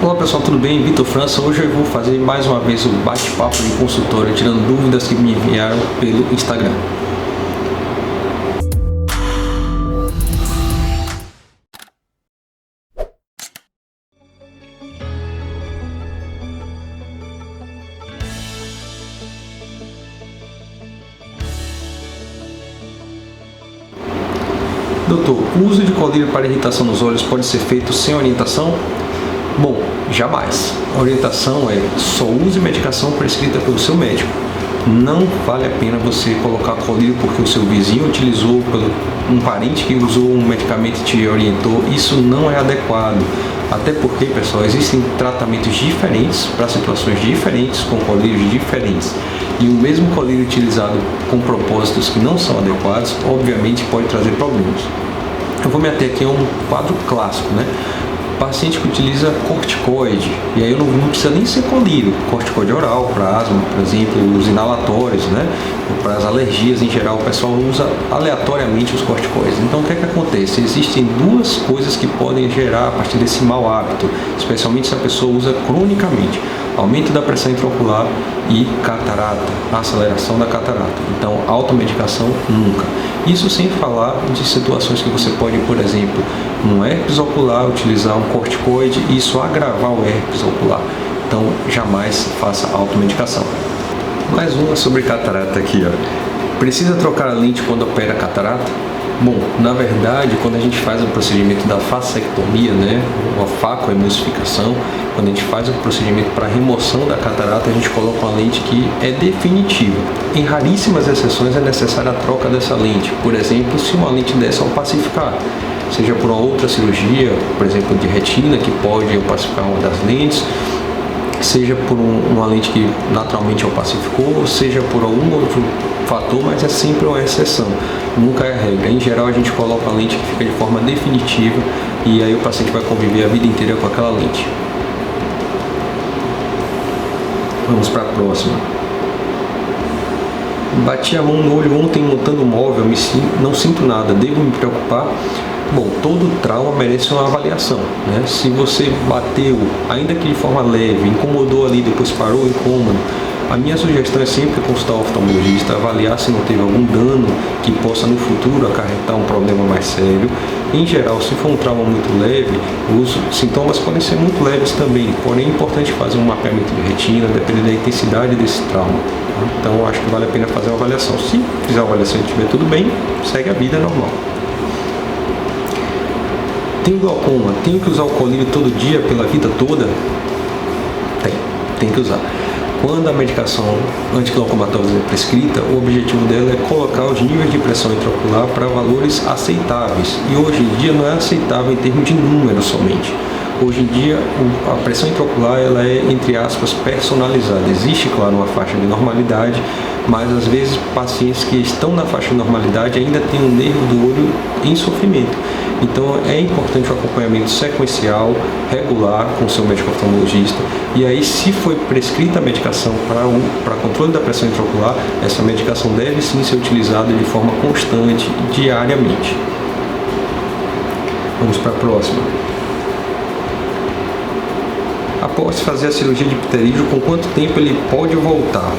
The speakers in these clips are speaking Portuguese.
Olá pessoal, tudo bem? Vitor França. Hoje eu vou fazer mais uma vez o bate-papo de consultório, tirando dúvidas que me enviaram pelo Instagram. Doutor, o uso de colírio para irritação nos olhos pode ser feito sem orientação? Bom, jamais. A orientação é só use medicação prescrita pelo seu médico. Não vale a pena você colocar colírio porque o seu vizinho utilizou, um parente que usou um medicamento e te orientou. Isso não é adequado. Até porque, pessoal, existem tratamentos diferentes para situações diferentes, com colírios diferentes. E o mesmo colírio utilizado com propósitos que não são adequados, obviamente pode trazer problemas. Eu vou me ater aqui a um quadro clássico, né? Paciente que utiliza corticoide, e aí não precisa nem ser colírio, corticoide oral, para asma, por exemplo, os inalatórios, né? Para as alergias em geral, o pessoal usa aleatoriamente os corticoides. Então o que é que acontece? Existem duas coisas que podem gerar a partir desse mau hábito, especialmente se a pessoa usa cronicamente: aumento da pressão intraocular e catarata, aceleração da catarata. Então, automedicação nunca. Isso sem falar de situações que você pode, por exemplo, um herpes ocular, utilizar um corticoide e isso agravar o herpes ocular. Então, jamais faça automedicação. Mais uma sobre catarata aqui, ó. Precisa trocar a lente quando opera catarata? Bom, na verdade, quando a gente faz o procedimento da facectomia, né, a facoemulsificação, quando a gente faz o procedimento para remoção da catarata, a gente coloca uma lente que é definitiva. Em raríssimas exceções é necessária a troca dessa lente. Por exemplo, se uma lente dessa opacificar, seja por uma outra cirurgia, por exemplo, de retina, que pode opacificar uma das lentes, seja por uma lente que naturalmente opacificou, seja por algum outro fator, mas é sempre uma exceção, nunca é a regra. Em geral, a gente coloca a lente que fica de forma definitiva e aí o paciente vai conviver a vida inteira com aquela lente. Vamos para a próxima. Bati a mão no olho ontem montando o móvel, não sinto nada, devo me preocupar? Bom, todo trauma merece uma avaliação, né? Se você bateu, ainda que de forma leve, incomodou ali, depois parou o incômodo, a minha sugestão é sempre consultar o oftalmologista, avaliar se não teve algum dano que possa no futuro acarretar um problema mais sério. Em geral, se for um trauma muito leve, os sintomas podem ser muito leves também, porém é importante fazer um mapeamento de retina, dependendo da intensidade desse trauma. Então, acho que vale a pena fazer uma avaliação. Se fizer a avaliação e estiver tudo bem, segue a vida normal. Tenho glaucoma, tenho que usar o colírio todo dia pela vida toda? Tem que usar. Quando a medicação antiglaucomatória é prescrita, o objetivo dela é colocar os níveis de pressão intraocular para valores aceitáveis. E hoje em dia não é aceitável em termos de números somente. Hoje em dia, a pressão intraocular ela é, entre aspas, personalizada. Existe, claro, uma faixa de normalidade, mas às vezes pacientes que estão na faixa de normalidade ainda têm um nervo do olho em sofrimento. Então é importante o acompanhamento sequencial, regular com o seu médico oftalmologista. E aí, se foi prescrita a medicação para controle da pressão intraocular, essa medicação deve sim ser utilizada de forma constante, diariamente. Vamos para a próxima. Após fazer a cirurgia de pterígio, com quanto tempo ele pode voltar?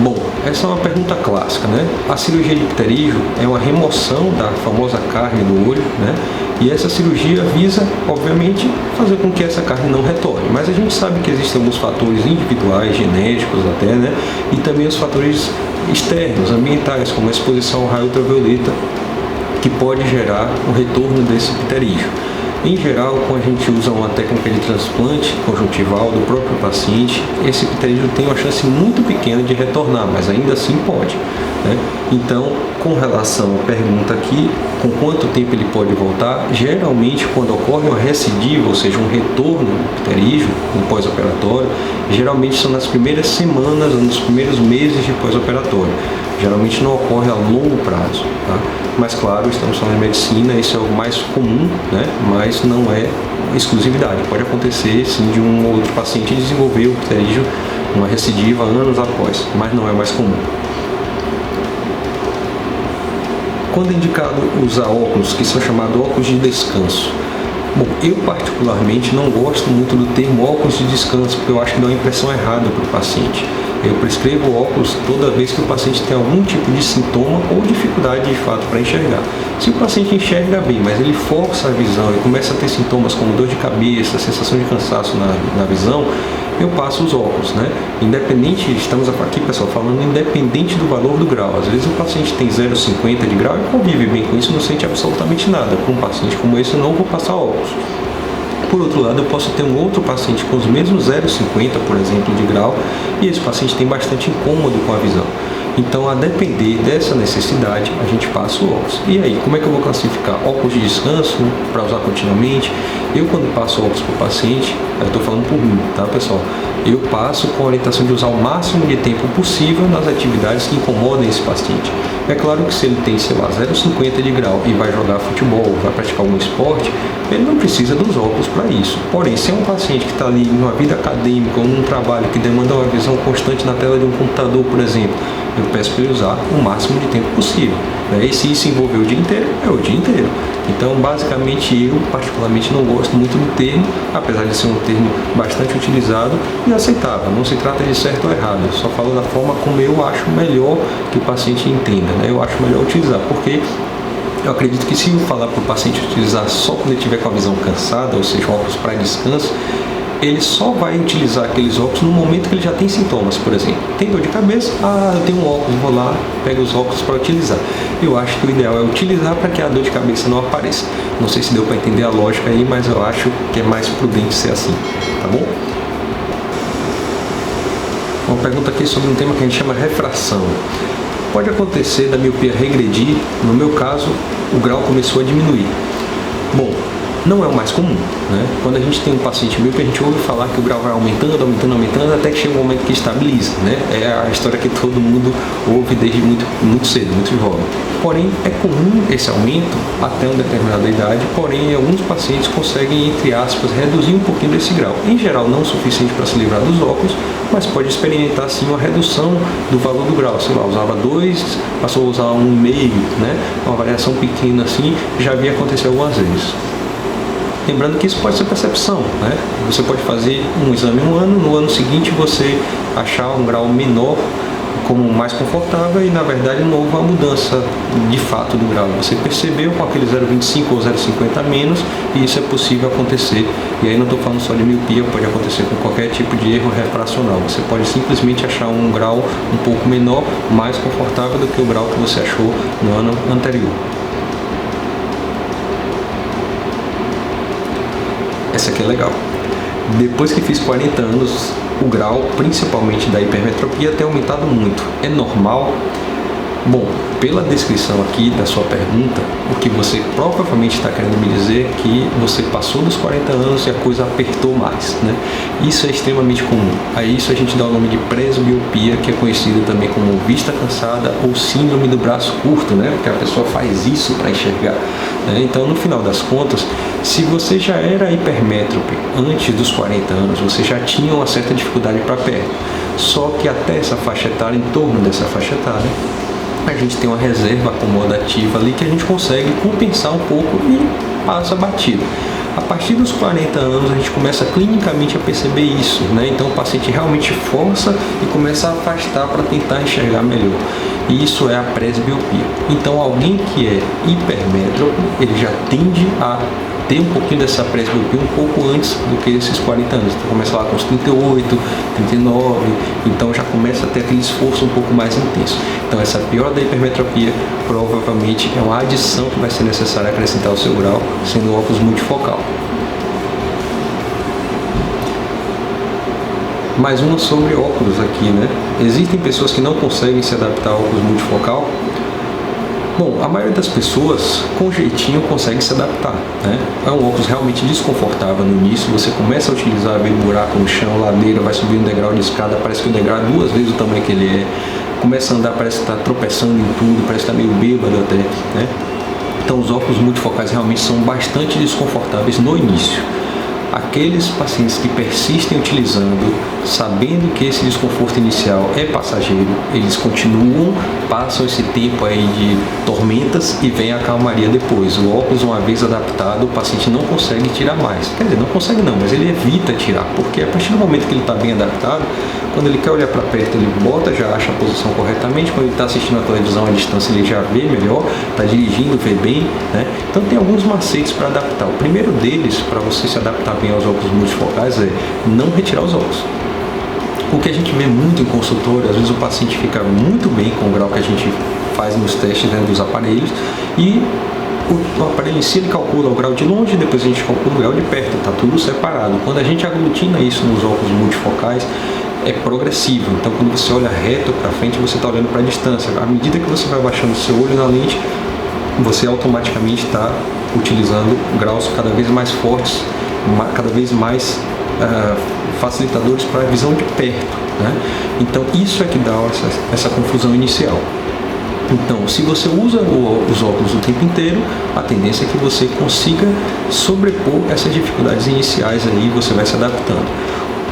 Bom, essa é uma pergunta clássica, né? A cirurgia de pterígio é uma remoção da famosa carne do olho, né? E essa cirurgia visa, obviamente, fazer com que essa carne não retorne. Mas a gente sabe que existem alguns fatores individuais, genéticos até, né? E também os fatores externos, ambientais, como a exposição ao raio ultravioleta, que pode gerar o retorno desse pterígio. Em geral, quando a gente usa uma técnica de transplante conjuntival do próprio paciente, esse pterígio tem uma chance muito pequena de retornar, mas ainda assim pode, né? Então, com relação à pergunta aqui, com quanto tempo ele pode voltar, geralmente quando ocorre uma recidiva, ou seja, um retorno do pterígio no pós-operatório, geralmente são nas primeiras semanas ou nos primeiros meses de pós-operatório. Geralmente não ocorre a longo prazo, tá? Mas claro, estamos falando de medicina, isso é o mais comum, né? Mas não é exclusividade. Pode acontecer sim de um ou outro paciente desenvolver o pterígio, uma recidiva anos após, mas não é mais comum. Quando é indicado usar óculos que são chamados óculos de descanso? Bom, eu particularmente não gosto muito do termo óculos de descanso, porque eu acho que dá uma impressão errada para o paciente. Eu prescrevo óculos toda vez que o paciente tem algum tipo de sintoma ou dificuldade de fato para enxergar. Se o paciente enxerga bem, mas ele força a visão e começa a ter sintomas como dor de cabeça, sensação de cansaço na visão, eu passo os óculos, né? Independente, estamos aqui, pessoal, falando independente do valor do grau. Às vezes o paciente tem 0,50 de grau e convive bem com isso, não sente absolutamente nada. Com um paciente como esse, eu não vou passar óculos. Por outro lado, eu posso ter um outro paciente com os mesmos 0,50, por exemplo, de grau, e esse paciente tem bastante incômodo com a visão. Então, a depender dessa necessidade, a gente passa o óculos. E aí, como é que eu vou classificar? Óculos de descanso, para usar continuamente. Eu, quando passo óculos para o paciente, eu estou falando por mim, tá, pessoal? Eu passo com a orientação de usar o máximo de tempo possível nas atividades que incomodam esse paciente. É claro que se ele tem, sei lá, 0,50 de grau e vai jogar futebol, vai praticar algum esporte, ele não precisa dos óculos para isso. Porém, se é um paciente que está ali numa vida acadêmica ou num trabalho que demanda uma visão constante na tela de um computador, por exemplo, eu peço para ele usar o máximo de tempo possível. E se isso envolver o dia inteiro, é o dia inteiro. Então, basicamente, eu particularmente não gosto muito do termo, apesar de ser um termo bastante utilizado e aceitável. Não se trata de certo ou errado, eu só falo da forma como eu acho melhor que o paciente entenda, né? Eu acho melhor utilizar, porque eu acredito que se eu falar para o paciente utilizar só quando ele estiver com a visão cansada, ou seja, óculos para descanso, ele só vai utilizar aqueles óculos no momento que ele já tem sintomas, por exemplo. Tem dor de cabeça? Eu tenho um óculos, vou lá, pego os óculos para utilizar. Eu acho que o ideal é utilizar para que a dor de cabeça não apareça. Não sei se deu para entender a lógica aí, mas eu acho que é mais prudente ser assim, tá bom? Uma pergunta aqui sobre um tema que a gente chama refração. Pode acontecer da miopia regredir, no meu caso, o grau começou a diminuir. Bom, não é o mais comum, né? Quando a gente tem um paciente míope, a gente ouve falar que o grau vai aumentando, até que chega um momento que estabiliza, né? É a história que todo mundo ouve desde muito cedo, muito jovem. Porém, é comum esse aumento até uma determinada idade, porém, alguns pacientes conseguem, entre aspas, reduzir um pouquinho desse grau. Em geral, não o suficiente para se livrar dos óculos, mas pode experimentar, sim, uma redução do valor do grau. Sei lá, usava 2, passou a usar 1,5, né? Uma variação pequena assim, já havia acontecido algumas vezes. Lembrando que isso pode ser percepção, né? Você pode fazer um exame um ano, no ano seguinte você achar um grau menor como mais confortável e na verdade não houve uma mudança de fato do grau. Você percebeu com aquele 0,25 ou 0,50 a menos e isso é possível acontecer. E aí não estou falando só de miopia, pode acontecer com qualquer tipo de erro refracional. Você pode simplesmente achar um grau um pouco menor, mais confortável do que o grau que você achou no ano anterior. Essa aqui é legal. Depois que fiz 40 anos, o grau, principalmente da hipermetropia, tem aumentado muito. É normal? Bom, pela descrição aqui da sua pergunta, o que você provavelmente está querendo me dizer é que você passou dos 40 anos e a coisa apertou mais, né? Isso é extremamente comum. A isso a gente dá o nome de presbiopia, que é conhecida também como vista cansada ou síndrome do braço curto, né? Porque a pessoa faz isso para enxergar, né? Então, no final das contas, se você já era hipermétrope antes dos 40 anos, você já tinha uma certa dificuldade para perto. Só que até essa faixa etária, em torno dessa faixa etária, a gente tem uma reserva acomodativa ali que a gente consegue compensar um pouco e passa batido. A partir dos 40 anos a gente começa clinicamente a perceber isso, né? Então o paciente realmente força e começa a afastar para tentar enxergar melhor. E isso é a presbiopia. Então alguém que é hipermétrope, ele já tende a ter um pouquinho dessa presbiopia um pouco antes do que esses 40 anos. Então começa lá com os 38, 39, então já começa a ter aquele esforço um pouco mais intenso. Então essa piora da hipermetropia provavelmente é uma adição que vai ser necessária acrescentar ao seu grau, sendo o óculos multifocal. Mais uma sobre óculos aqui, né? Existem pessoas que não conseguem se adaptar ao óculos multifocal. Bom, a maioria das pessoas, com jeitinho, consegue se adaptar, né? É um óculos realmente desconfortável no início, você começa a utilizar, vê buraco no chão, ladeira, vai subir um degrau de escada, parece que o degrau é 2 vezes o tamanho que ele é, começa a andar, parece que está tropeçando em tudo, parece que está meio bêbado até, né? Então os óculos multifocais realmente são bastante desconfortáveis no início. aqueles pacientes que persistem utilizando, sabendo que esse desconforto inicial é passageiro, eles continuam, passam esse tempo aí de tormentas e vem a calmaria depois. O óculos, uma vez adaptado, o paciente não consegue tirar mais. Quer dizer, não consegue não, mas ele evita tirar, porque a partir do momento que ele está bem adaptado, quando ele quer olhar para perto, ele bota, já acha a posição corretamente. Quando ele está assistindo a televisão à distância, ele já vê melhor, está dirigindo, vê bem, né? Então tem alguns macetes para adaptar. O primeiro deles, para você se adaptar bem aos óculos multifocais, é não retirar os óculos. O que a gente vê muito em consultório, às vezes o paciente fica muito bem com o grau que a gente faz nos testes, né, dos aparelhos, e o aparelho em si ele calcula o grau de longe, depois a gente calcula o grau de perto, está tudo separado. Quando a gente aglutina isso nos óculos multifocais, é progressivo. Então quando você olha reto para frente, você está olhando para a distância. À medida que você vai baixando o seu olho na lente, você automaticamente está utilizando graus cada vez mais fortes, cada vez mais facilitadores para a visão de perto, né? Então isso é que dá essa confusão inicial. Então, se você usa os óculos o tempo inteiro, a tendência é que você consiga sobrepor essas dificuldades iniciais aí, você vai se adaptando.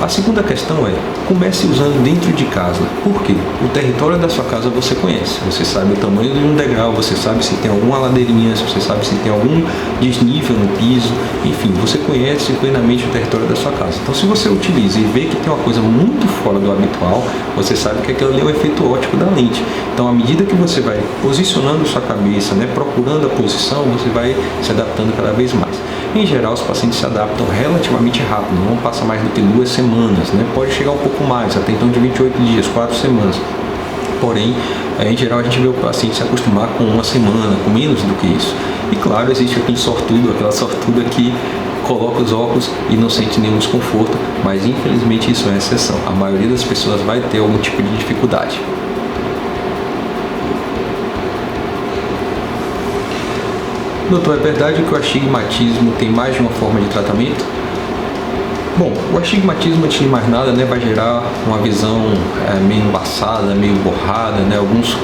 A segunda questão é, comece usando dentro de casa. Por quê? O território da sua casa você conhece. Você sabe o tamanho de um degrau, você sabe se tem alguma ladeirinha, você sabe se tem algum desnível no piso. Enfim, você conhece plenamente o território da sua casa. Então, se você utiliza e vê que tem uma coisa muito fora do habitual, você sabe que aquilo ali é o efeito óptico da lente. Então, à medida que você vai posicionando sua cabeça, né, procurando a posição, você vai se adaptando cada vez mais. Em geral, os pacientes se adaptam relativamente rápido, não passa mais do que 2 semanas, né? Pode chegar um pouco mais, até então de 28 dias, 4 semanas. Porém, em geral, a gente vê o paciente se acostumar com 1 semana, com menos do que isso. E claro, existe aquele sortudo, aquela sortuda que coloca os óculos e não sente nenhum desconforto, mas infelizmente isso é exceção. A maioria das pessoas vai ter algum tipo de dificuldade. Doutor, é verdade que o astigmatismo tem mais de uma forma de tratamento? Bom, o astigmatismo, antes de mais nada, né, vai gerar uma visão meio embaçada, meio borrada, né? Alguns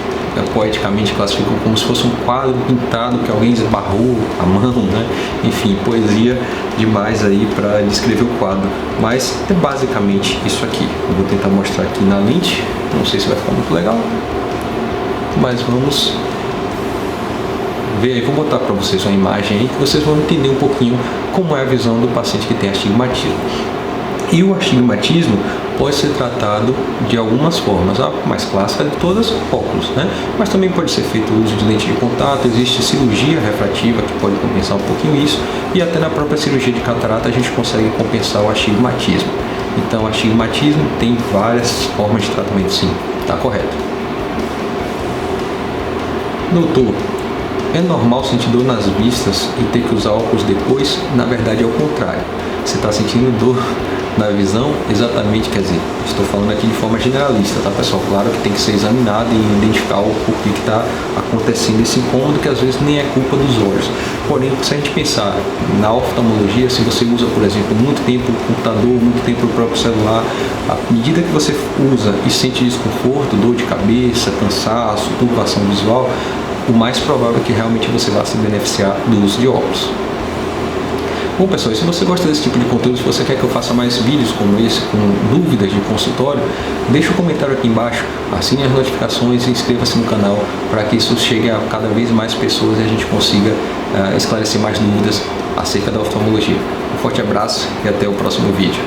poeticamente classificam como se fosse um quadro pintado que alguém esbarrou a mão, né? Enfim, poesia demais aí para descrever o quadro, mas é basicamente isso aqui. Eu vou tentar mostrar aqui na lente, não sei se vai ficar muito legal, mas vamos ver aí. Vou botar para vocês uma imagem aí que vocês vão entender um pouquinho como é a visão do paciente que tem astigmatismo. E o astigmatismo pode ser tratado de algumas formas. A mais clássica de todas, óculos, né? Mas também pode ser feito o uso de lente de contato, existe cirurgia refrativa que pode compensar um pouquinho isso, e até na própria cirurgia de catarata a gente consegue compensar o astigmatismo. Então, o astigmatismo tem várias formas de tratamento, sim, está correto. Doutor, é normal sentir dor nas vistas e ter que usar óculos depois? Na verdade é o contrário. Você está sentindo dor na visão? Exatamente, quer dizer, estou falando aqui de forma generalista, tá pessoal? Claro que tem que ser examinado e identificar o porquê que está acontecendo esse incômodo, que às vezes nem é culpa dos olhos. Porém, se a gente pensar na oftalmologia, se você usa, por exemplo, muito tempo o computador, muito tempo o próprio celular, à medida que você usa e sente desconforto, dor de cabeça, cansaço, turbação visual, o mais provável é que realmente você vá se beneficiar do uso de óculos. Bom pessoal, e se você gosta desse tipo de conteúdo, se você quer que eu faça mais vídeos como esse, com dúvidas de consultório, deixa um comentário aqui embaixo, assine as notificações e inscreva-se no canal para que isso chegue a cada vez mais pessoas e a gente consiga esclarecer mais dúvidas acerca da oftalmologia. Um forte abraço e até o próximo vídeo.